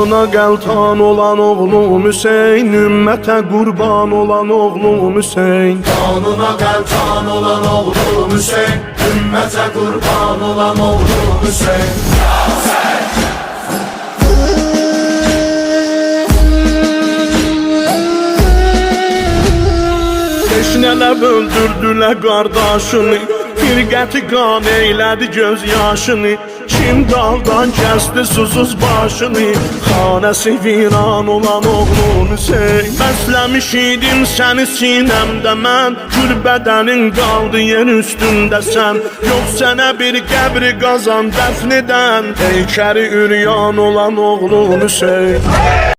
Qanına qəltan olan oğlum Hüseyn, ümmətə qurban olan oğlum Hüseyn. Qanına qəltan olan oğlum Hüseyn, ümmətə qurban olan oğlum Hüseyn. Teşnələr öldürdülər qardaşını, firqəti qan eylədi göz yaşını. Kim dağdan kəsdi susuz başını, xanəsi viran olan oğlum Hüseyn. Bəsləmiş idim səni sinəmdə mən, gül bədənin qaldı yer üstündə sən. Yox sənə bir qəbri qazan dəfn edən, heykəri üryan olan oğlum Hüseyn.